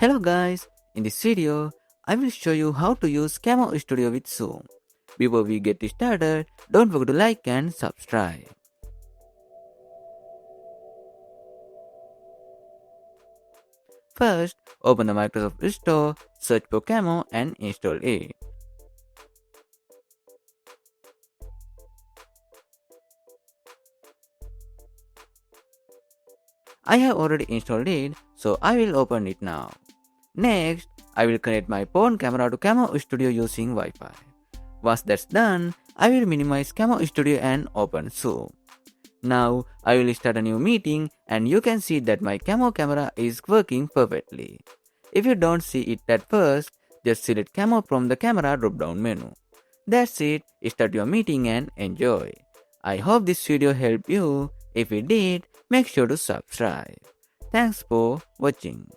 Hello guys, in this video, I will show you how to use Camo Studio with Zoom. Before we get started, don't forget to like and subscribe. First, open the Microsoft Store, search for Camo and install it. I have already installed it, so I will open it now. Next, I will connect my phone camera to Camo Studio using Wi-Fi. Once that's done, I will minimize Camo Studio and open Zoom. Now, I will start a new meeting and you can see that my Camo camera is working perfectly. If you don't see it at first, just select Camo from the camera drop-down menu. That's it, start your meeting and enjoy. I hope this video helped you. If it did, make sure to subscribe. Thanks for watching.